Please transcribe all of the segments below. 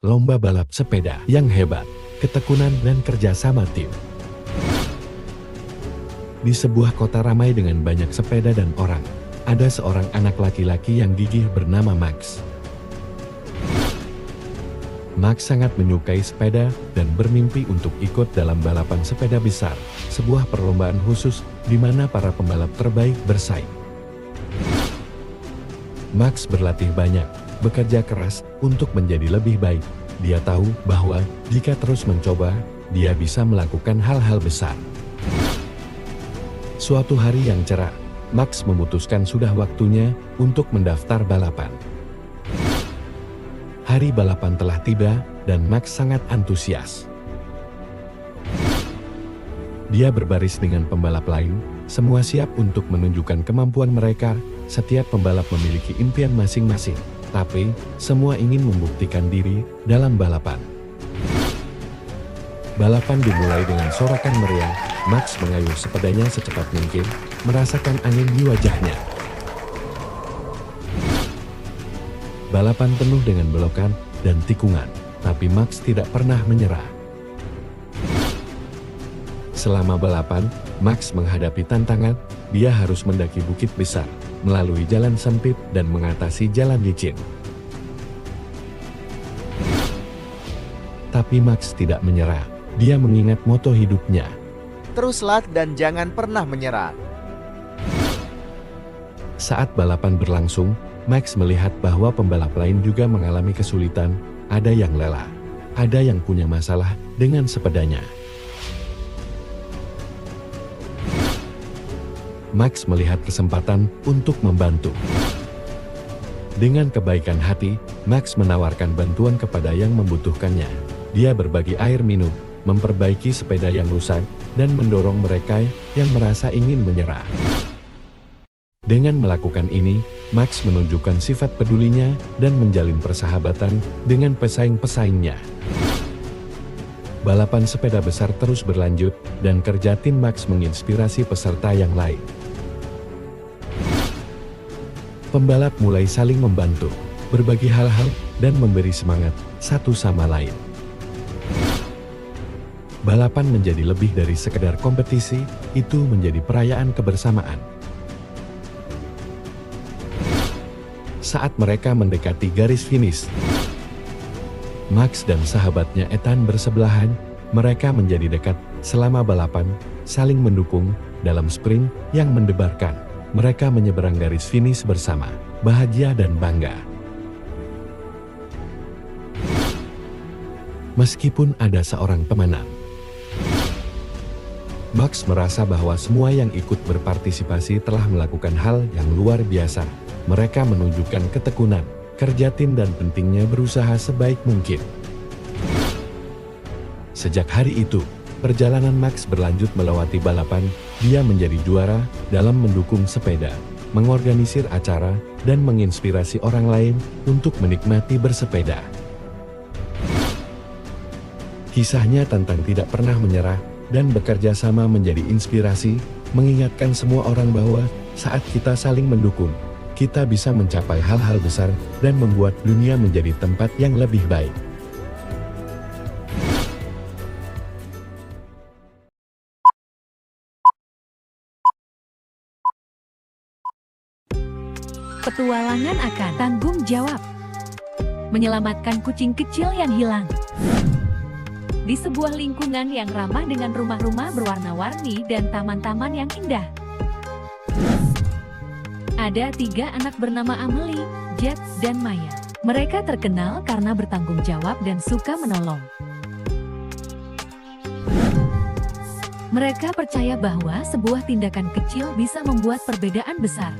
Lomba balap sepeda yang hebat, ketekunan dan kerjasama tim. Di sebuah kota ramai dengan banyak sepeda dan orang, ada seorang anak laki-laki yang gigih bernama Max. Max sangat menyukai sepeda dan bermimpi untuk ikut dalam balapan sepeda besar, sebuah perlombaan khusus di mana para pembalap terbaik bersaing. Max berlatih banyak, bekerja keras untuk menjadi lebih baik. Dia tahu bahwa jika terus mencoba, dia bisa melakukan hal-hal besar. Suatu hari yang cerah, Max memutuskan sudah waktunya untuk mendaftar balapan. Hari balapan telah tiba, dan Max sangat antusias. Dia berbaris dengan pembalap lain, semua siap untuk menunjukkan kemampuan mereka. Setiap pembalap memiliki impian masing-masing, tapi semua ingin membuktikan diri dalam balapan. Balapan dimulai dengan sorakan meriah. Max mengayuh sepedanya secepat mungkin, merasakan angin di wajahnya. Balapan penuh dengan belokan dan tikungan, tapi Max tidak pernah menyerah. Selama balapan, Max menghadapi tantangan. Dia harus mendaki bukit besar, melalui jalan sempit dan mengatasi jalan licin. Tapi Max tidak menyerah. Dia mengingat moto hidupnya. Teruslah dan jangan pernah menyerah. Saat balapan berlangsung, Max melihat bahwa pembalap lain juga mengalami kesulitan. Ada yang lelah, ada yang punya masalah dengan sepedanya. Max melihat kesempatan untuk membantu. Dengan kebaikan hati, Max menawarkan bantuan kepada yang membutuhkannya. Dia berbagi air minum, memperbaiki sepeda yang rusak, dan mendorong mereka yang merasa ingin menyerah. Dengan melakukan ini, Max menunjukkan sifat pedulinya dan menjalin persahabatan dengan pesaing-pesaingnya. Balapan sepeda besar terus berlanjut, dan kerja tim Max menginspirasi peserta yang lain. Pembalap mulai saling membantu, berbagi hal-hal, dan memberi semangat satu sama lain. Balapan menjadi lebih dari sekedar kompetisi, itu menjadi perayaan kebersamaan. Saat mereka mendekati garis finish, Max dan sahabatnya Ethan bersebelahan. Mereka menjadi dekat selama balapan, saling mendukung dalam sprint yang mendebarkan. Mereka menyeberang garis finish bersama, bahagia dan bangga. Meskipun ada seorang pemenang, Max merasa bahwa semua yang ikut berpartisipasi telah melakukan hal yang luar biasa. Mereka menunjukkan ketekunan, kerja tim dan pentingnya berusaha sebaik mungkin. Sejak hari itu, perjalanan Max berlanjut melewati balapan. Dia menjadi juara dalam mendukung sepeda, mengorganisir acara, dan menginspirasi orang lain untuk menikmati bersepeda. Kisahnya tentang tidak pernah menyerah dan bekerja sama menjadi inspirasi, mengingatkan semua orang bahwa saat kita saling mendukung, kita bisa mencapai hal-hal besar dan membuat dunia menjadi tempat yang lebih baik. Petualangan akan tanggung jawab. Menyelamatkan kucing kecil yang hilang. Di sebuah lingkungan yang ramah dengan rumah-rumah berwarna-warni dan taman-taman yang indah. Ada 3 anak bernama Amelie, Jet, dan Maya. Mereka terkenal karena bertanggung jawab dan suka menolong. Mereka percaya bahwa sebuah tindakan kecil bisa membuat perbedaan besar.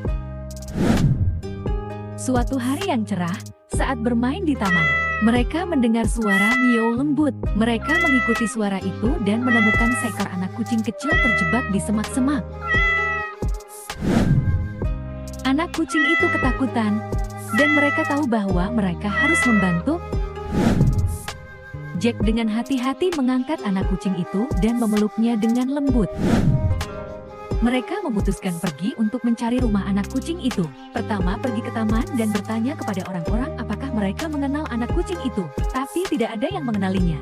Suatu hari yang cerah, saat bermain di taman, mereka mendengar suara miau lembut. Mereka mengikuti suara itu dan menemukan seekor anak kucing kecil terjebak di semak-semak. Anak kucing itu ketakutan, dan mereka tahu bahwa mereka harus membantu. Jack dengan hati-hati mengangkat anak kucing itu dan memeluknya dengan lembut. Mereka memutuskan pergi untuk mencari rumah anak kucing itu. Pertama pergi ke taman dan bertanya kepada orang-orang apakah mereka mengenal anak kucing itu, tapi tidak ada yang mengenalinya.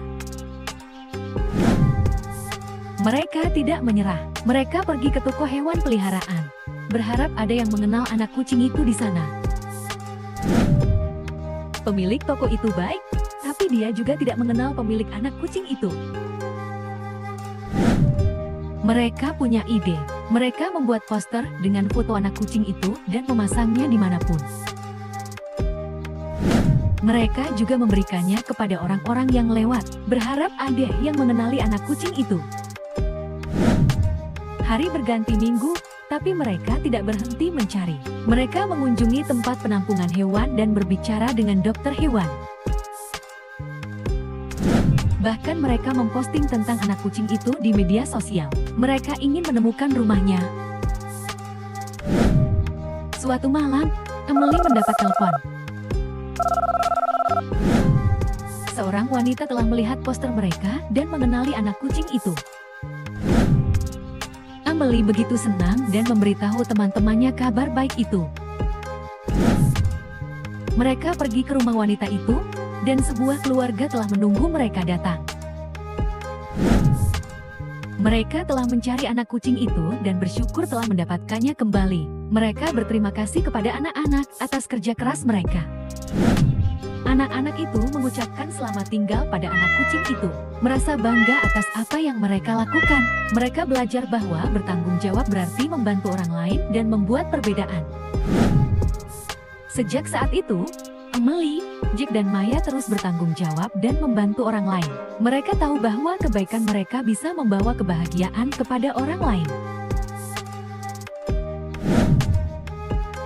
Mereka tidak menyerah. Mereka pergi ke toko hewan peliharaan, berharap ada yang mengenal anak kucing itu di sana. Pemilik toko itu baik, tapi dia juga tidak mengenal pemilik anak kucing itu. Mereka punya ide. Mereka membuat poster dengan foto anak kucing itu dan memasangnya dimanapun. Mereka juga memberikannya kepada orang-orang yang lewat, berharap ada yang mengenali anak kucing itu. Hari berganti minggu, tapi mereka tidak berhenti mencari. Mereka mengunjungi tempat penampungan hewan dan berbicara dengan dokter hewan. Bahkan mereka memposting tentang anak kucing itu di media sosial. Mereka ingin menemukan rumahnya. Suatu malam, Emily mendapat telepon. Seorang wanita telah melihat poster mereka dan mengenali anak kucing itu. Emily begitu senang dan memberitahu teman-temannya kabar baik itu. Mereka pergi ke rumah wanita itu, dan sebuah keluarga telah menunggu mereka datang. Mereka telah mencari anak kucing itu dan bersyukur telah mendapatkannya kembali. Mereka berterima kasih kepada anak-anak atas kerja keras mereka. Anak-anak itu mengucapkan selamat tinggal pada anak kucing itu, merasa bangga atas apa yang mereka lakukan. Mereka belajar bahwa bertanggung jawab berarti membantu orang lain dan membuat perbedaan. Sejak saat itu, Emily, Jack dan Maya terus bertanggung jawab dan membantu orang lain. Mereka tahu bahwa kebaikan mereka bisa membawa kebahagiaan kepada orang lain.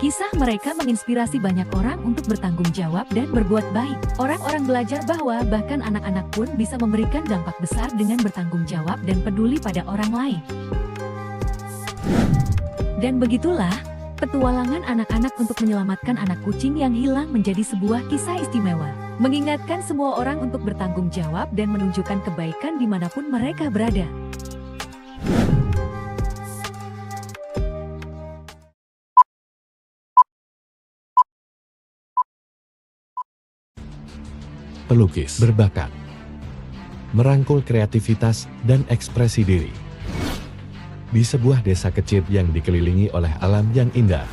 Kisah mereka menginspirasi banyak orang untuk bertanggung jawab dan berbuat baik. Orang-orang belajar bahwa bahkan anak-anak pun bisa memberikan dampak besar dengan bertanggung jawab dan peduli pada orang lain. Dan begitulah, petualangan anak-anak untuk menyelamatkan anak kucing yang hilang menjadi sebuah kisah istimewa. Mengingatkan semua orang untuk bertanggung jawab dan menunjukkan kebaikan dimanapun mereka berada. Pelukis berbakat, merangkul kreativitas dan ekspresi diri. Di sebuah desa kecil yang dikelilingi oleh alam yang indah,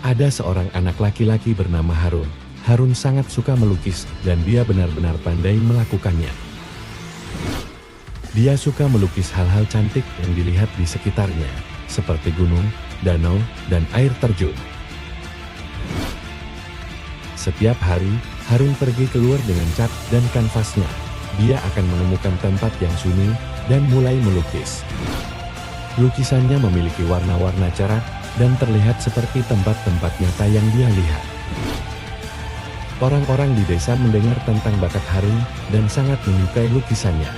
ada seorang anak laki-laki bernama Harun. Harun sangat suka melukis dan dia benar-benar pandai melakukannya. Dia suka melukis hal-hal cantik yang dilihat di sekitarnya, seperti gunung, danau, dan air terjun. Setiap hari, Harun pergi keluar dengan cat dan kanvasnya. Dia akan menemukan tempat yang sunyi dan mulai melukis. Lukisannya memiliki warna-warna cerah dan terlihat seperti tempat-tempat nyata yang dia lihat. Orang-orang di desa mendengar tentang bakat Harun dan sangat menyukai lukisannya.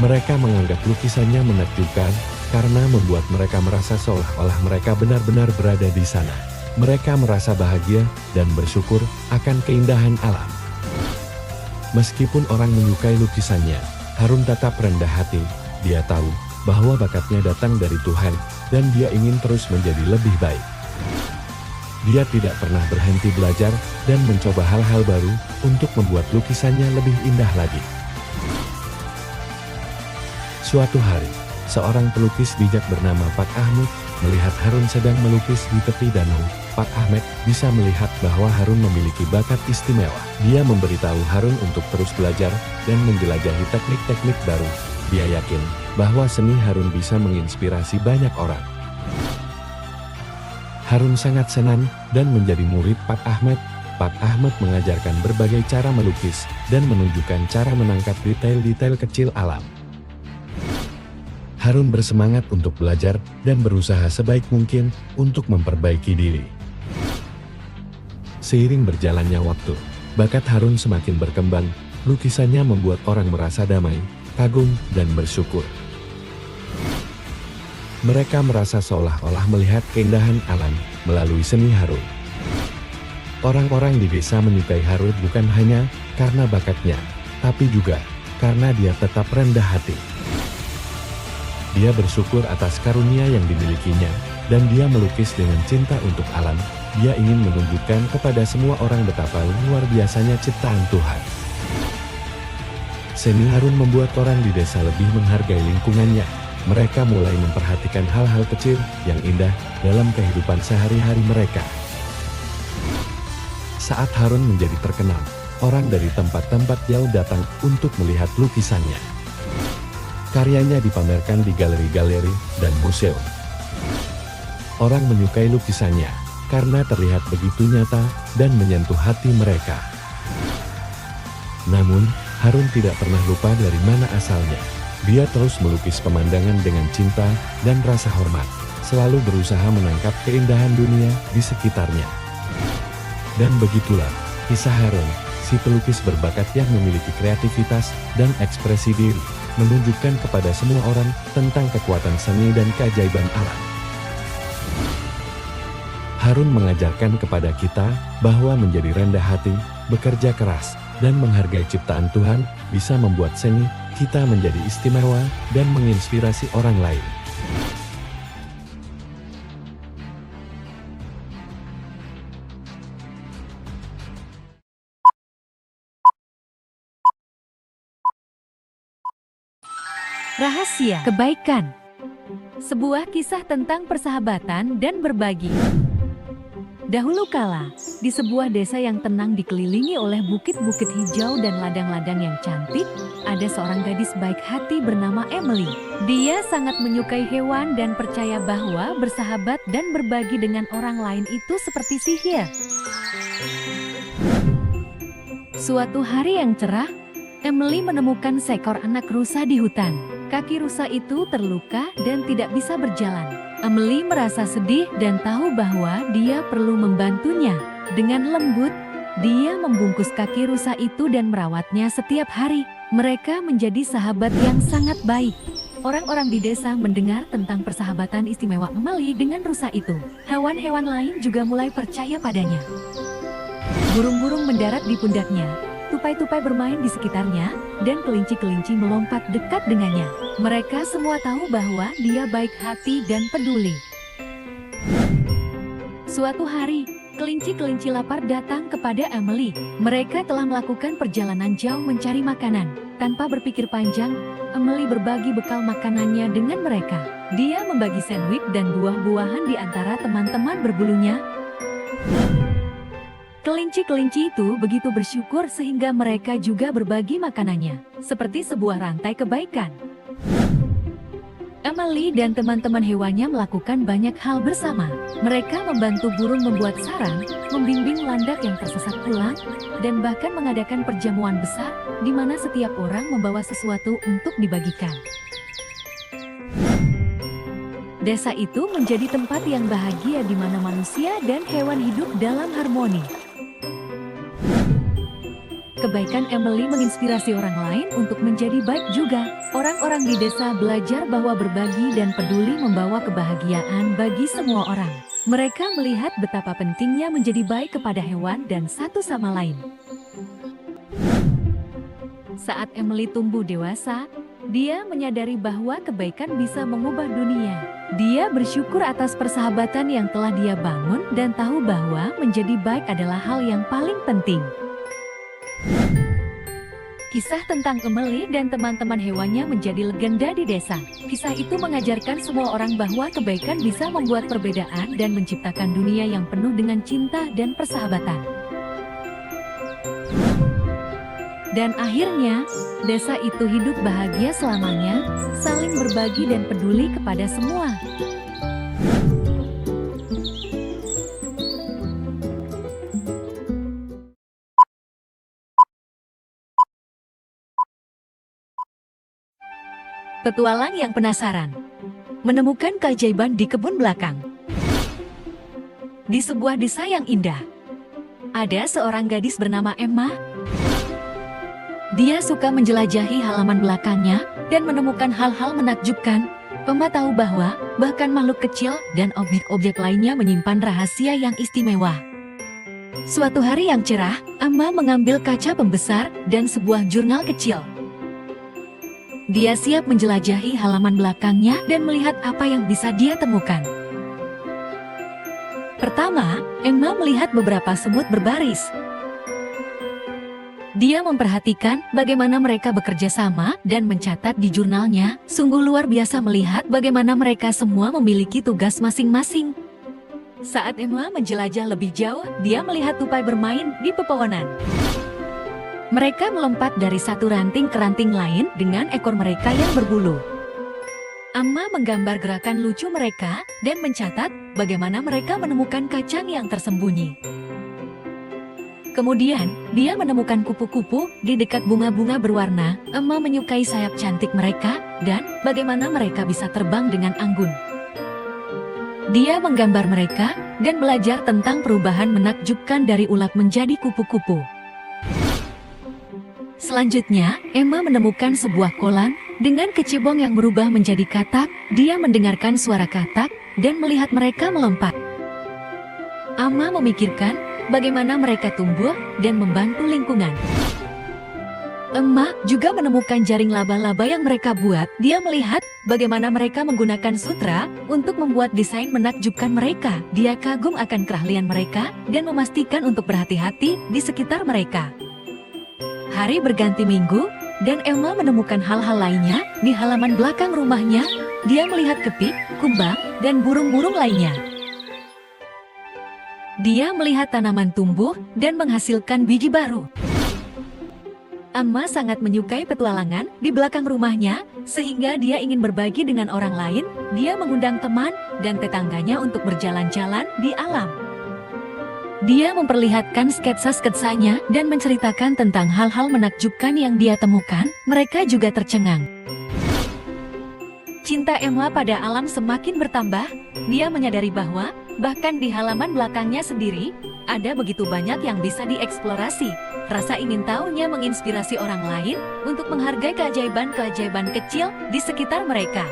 Mereka menganggap lukisannya menakjubkan karena membuat mereka merasa seolah-olah mereka benar-benar berada di sana. Mereka merasa bahagia dan bersyukur akan keindahan alam. Meskipun orang menyukai lukisannya, Harun tetap rendah hati. Dia tahu bahwa bakatnya datang dari Tuhan dan dia ingin terus menjadi lebih baik. Dia tidak pernah berhenti belajar dan mencoba hal-hal baru untuk membuat lukisannya lebih indah lagi. Suatu hari, seorang pelukis bijak bernama Pak Ahmed melihat Harun sedang melukis di tepi danau. Pak Ahmed bisa melihat bahwa Harun memiliki bakat istimewa. Dia memberitahu Harun untuk terus belajar dan menjelajahi teknik-teknik baru. Dia yakin bahwa seni Harun bisa menginspirasi banyak orang. Harun sangat senang dan menjadi murid Pak Ahmed. Pak Ahmed mengajarkan berbagai cara melukis dan menunjukkan cara menangkap detail-detail kecil alam. Harun bersemangat untuk belajar dan berusaha sebaik mungkin untuk memperbaiki diri. Seiring berjalannya waktu, bakat Harun semakin berkembang. Lukisannya membuat orang merasa damai, kagum, dan bersyukur. Mereka merasa seolah-olah melihat keindahan alam melalui seni Harun. Orang-orang di desa menyukai Harun bukan hanya karena bakatnya, tapi juga karena dia tetap rendah hati. Dia bersyukur atas karunia yang dimilikinya, dan dia melukis dengan cinta untuk alam. Dia ingin menunjukkan kepada semua orang betapa luar biasanya ciptaan Tuhan. Seni Harun membuat orang di desa lebih menghargai lingkungannya. Mereka mulai memperhatikan hal-hal kecil yang indah dalam kehidupan sehari-hari mereka. Saat Harun menjadi terkenal, orang dari tempat-tempat jauh datang untuk melihat lukisannya. Karyanya dipamerkan di galeri-galeri dan museum. Orang menyukai lukisannya karena terlihat begitu nyata dan menyentuh hati mereka. Namun, Harun tidak pernah lupa dari mana asalnya. Dia terus melukis pemandangan dengan cinta dan rasa hormat, selalu berusaha menangkap keindahan dunia di sekitarnya. Dan begitulah kisah Harun, si pelukis berbakat yang memiliki kreativitas dan ekspresi diri, menunjukkan kepada semua orang tentang kekuatan seni dan keajaiban alam. Harun mengajarkan kepada kita bahwa menjadi rendah hati, bekerja keras, dan menghargai ciptaan Tuhan bisa membuat seni kita menjadi istimewa dan menginspirasi orang lain. Rahasia kebaikan. Sebuah kisah tentang persahabatan dan berbagi. Dahulu kala, di sebuah desa yang tenang dikelilingi oleh bukit-bukit hijau dan ladang-ladang yang cantik, ada seorang gadis baik hati bernama Emily. Dia sangat menyukai hewan dan percaya bahwa bersahabat dan berbagi dengan orang lain itu seperti sihir. Suatu hari yang cerah, Emily menemukan seekor anak rusa di hutan. Kaki rusa itu terluka dan tidak bisa berjalan. Emily merasa sedih dan tahu bahwa dia perlu membantunya. Dengan lembut, dia membungkus kaki rusa itu dan merawatnya setiap hari. Mereka menjadi sahabat yang sangat baik. Orang-orang di desa mendengar tentang persahabatan istimewa Emily dengan rusa itu. Hewan-hewan lain juga mulai percaya padanya. Burung-burung mendarat di pundaknya. Tupai-tupai bermain di sekitarnya, dan kelinci-kelinci melompat dekat dengannya. Mereka semua tahu bahwa dia baik hati dan peduli. Suatu hari, kelinci-kelinci lapar datang kepada Emily. Mereka telah melakukan perjalanan jauh mencari makanan. Tanpa berpikir panjang, Emily berbagi bekal makanannya dengan mereka. Dia membagi sandwich dan buah-buahan di antara teman-teman berbulunya. Kelinci-kelinci itu begitu bersyukur sehingga mereka juga berbagi makanannya, seperti sebuah rantai kebaikan. Emily dan teman-teman hewannya melakukan banyak hal bersama. Mereka membantu burung membuat sarang, membimbing landak yang tersesat pulang, dan bahkan mengadakan perjamuan besar di mana setiap orang membawa sesuatu untuk dibagikan. Desa itu menjadi tempat yang bahagia di mana manusia dan hewan hidup dalam harmoni. Kebaikan Emily menginspirasi orang lain untuk menjadi baik juga. Orang-orang di desa belajar bahwa berbagi dan peduli membawa kebahagiaan bagi semua orang. Mereka melihat betapa pentingnya menjadi baik kepada hewan dan satu sama lain. Saat Emily tumbuh dewasa, dia menyadari bahwa kebaikan bisa mengubah dunia. Dia bersyukur atas persahabatan yang telah dia bangun dan tahu bahwa menjadi baik adalah hal yang paling penting. Kisah tentang Emily dan teman-teman hewannya menjadi legenda di desa. Kisah itu mengajarkan semua orang bahwa kebaikan bisa membuat perbedaan dan menciptakan dunia yang penuh dengan cinta dan persahabatan. Dan akhirnya, desa itu hidup bahagia selamanya, saling berbagi dan peduli kepada semua. Petualang yang penasaran menemukan keajaiban di kebun belakang. Di sebuah desa yang indah, ada seorang gadis bernama Emma. Dia suka menjelajahi halaman belakangnya dan menemukan hal-hal menakjubkan. Emma tahu bahwa bahkan makhluk kecil dan objek-objek lainnya menyimpan rahasia yang istimewa. Suatu hari yang cerah, Amma mengambil kaca pembesar dan sebuah jurnal kecil. Dia siap menjelajahi halaman belakangnya dan melihat apa yang bisa dia temukan. Pertama, Emma melihat beberapa semut berbaris. Dia memperhatikan bagaimana mereka bekerja sama dan mencatat di jurnalnya. Sungguh luar biasa melihat bagaimana mereka semua memiliki tugas masing-masing. Saat Emma menjelajah lebih jauh, dia melihat tupai bermain di pepohonan. Mereka melompat dari satu ranting ke ranting lain dengan ekor mereka yang berbulu. Amma menggambar gerakan lucu mereka dan mencatat bagaimana mereka menemukan kacang yang tersembunyi. Kemudian, dia menemukan kupu-kupu di dekat bunga-bunga berwarna. Amma menyukai sayap cantik mereka dan bagaimana mereka bisa terbang dengan anggun. Dia menggambar mereka dan belajar tentang perubahan menakjubkan dari ulat menjadi kupu-kupu. Selanjutnya, Emma menemukan sebuah kolam dengan kecebong yang berubah menjadi katak. Dia mendengarkan suara katak dan melihat mereka melompat. Amma memikirkan bagaimana mereka tumbuh dan membantu lingkungan. Emma juga menemukan jaring laba-laba yang mereka buat. Dia melihat bagaimana mereka menggunakan sutra untuk membuat desain menakjubkan mereka. Dia kagum akan keahlian mereka dan memastikan untuk berhati-hati di sekitar mereka. Hari berganti minggu, dan Emma menemukan hal-hal lainnya di halaman belakang rumahnya. Dia melihat kepik, kumbang, dan burung-burung lainnya. Dia melihat tanaman tumbuh dan menghasilkan biji baru. Emma sangat menyukai petualangan di belakang rumahnya, sehingga dia ingin berbagi dengan orang lain. Dia mengundang teman dan tetangganya untuk berjalan-jalan di alam. Dia memperlihatkan sketsa-sketsanya dan menceritakan tentang hal-hal menakjubkan yang dia temukan. Mereka juga tercengang. Cinta Emma pada alam semakin bertambah. Dia menyadari bahwa bahkan di halaman belakangnya sendiri, ada begitu banyak yang bisa dieksplorasi. Rasa ingin tahunya menginspirasi orang lain untuk menghargai keajaiban-keajaiban kecil di sekitar mereka.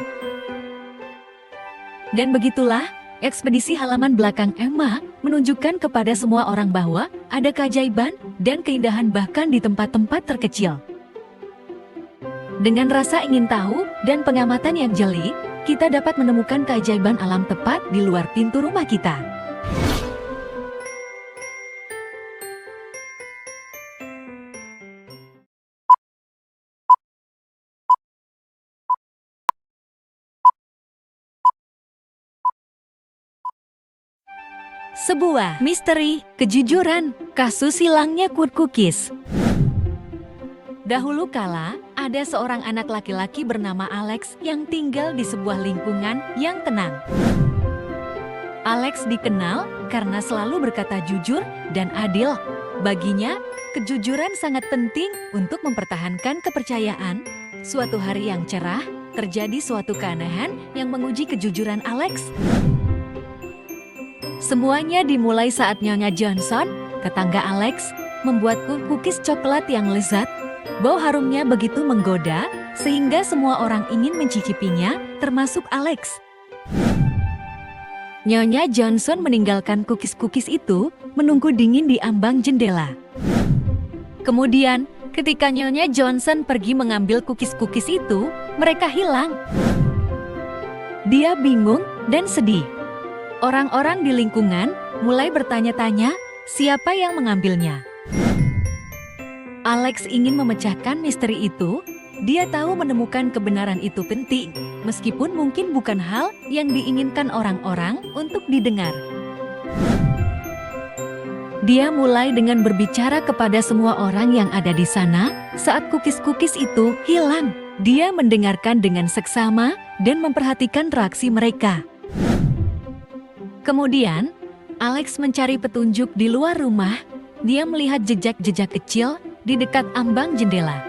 Dan begitulah, ekspedisi halaman belakang Emma menunjukkan kepada semua orang bahwa ada keajaiban dan keindahan bahkan di tempat-tempat terkecil. Dengan rasa ingin tahu dan pengamatan yang jeli, kita dapat menemukan keajaiban alam tepat di luar pintu rumah kita. Sebuah misteri, kejujuran, kasus hilangnya kulit cookies. Dahulu kala, ada seorang anak laki-laki bernama Alex yang tinggal di sebuah lingkungan yang tenang. Alex dikenal karena selalu berkata jujur dan adil. Baginya, kejujuran sangat penting untuk mempertahankan kepercayaan. Suatu hari yang cerah, terjadi suatu keanehan yang menguji kejujuran Alex. Semuanya dimulai saat Nyonya Johnson, tetangga Alex, membuat cookies coklat yang lezat. Bau harumnya begitu menggoda, sehingga semua orang ingin mencicipinya, termasuk Alex. Nyonya Johnson meninggalkan cookies-cookies itu, menunggu dingin di ambang jendela. Kemudian, ketika Nyonya Johnson pergi mengambil cookies-cookies itu, mereka hilang. Dia bingung dan sedih. Orang-orang di lingkungan mulai bertanya-tanya siapa yang mengambilnya. Alex ingin memecahkan misteri itu. Dia tahu menemukan kebenaran itu penting, meskipun mungkin bukan hal yang diinginkan orang-orang untuk didengar. Dia mulai dengan berbicara kepada semua orang yang ada di sana saat cookies-cookies itu hilang. Dia mendengarkan dengan seksama dan memperhatikan reaksi mereka. Kemudian, Alex mencari petunjuk di luar rumah. Dia melihat jejak-jejak kecil di dekat ambang jendela.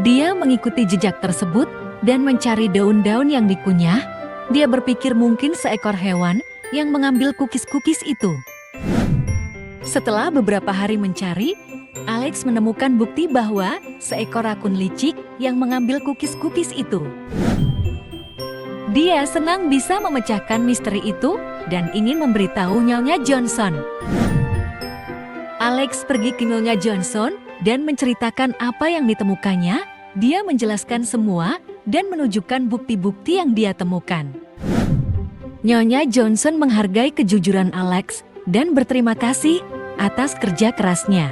Dia mengikuti jejak tersebut dan mencari daun-daun yang dikunyah. Dia berpikir mungkin seekor hewan yang mengambil cookies-cookies itu. Setelah beberapa hari mencari, Alex menemukan bukti bahwa seekor rakun licik yang mengambil cookies-cookies itu. Dia senang bisa memecahkan misteri itu dan ingin memberitahu Nyonya Johnson. Alex pergi ke Nyonya Johnson dan menceritakan apa yang ditemukannya. Dia menjelaskan semua dan menunjukkan bukti-bukti yang dia temukan. Nyonya Johnson menghargai kejujuran Alex dan berterima kasih atas kerja kerasnya.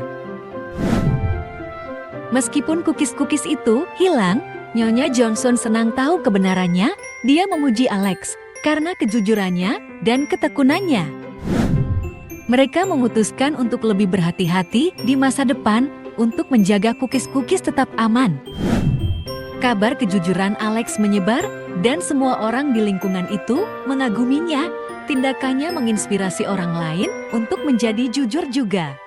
Meskipun kukis-kukis itu hilang, Nyonya Johnson senang tahu kebenarannya. Dia memuji Alex karena kejujurannya dan ketekunannya. Mereka memutuskan untuk lebih berhati-hati di masa depan untuk menjaga kukis-kukis tetap aman. Kabar kejujuran Alex menyebar dan semua orang di lingkungan itu mengaguminya. Tindakannya menginspirasi orang lain untuk menjadi jujur juga.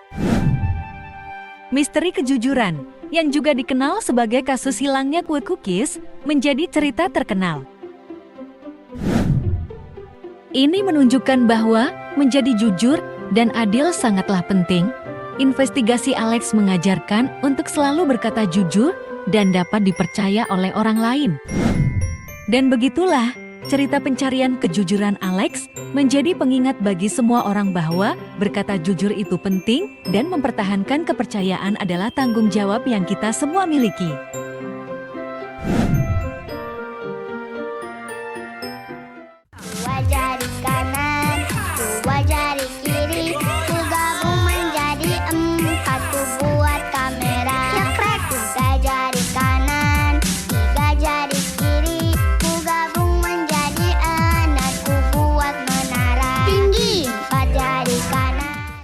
Misteri kejujuran, yang juga dikenal sebagai kasus hilangnya kue cookies, menjadi cerita terkenal. Ini menunjukkan bahwa menjadi jujur dan adil sangatlah penting. Investigasi Alex mengajarkan untuk selalu berkata jujur dan dapat dipercaya oleh orang lain. Dan begitulah, cerita pencarian kejujuran Alex menjadi pengingat bagi semua orang bahwa berkata jujur itu penting dan mempertahankan kepercayaan adalah tanggung jawab yang kita semua miliki. Wadah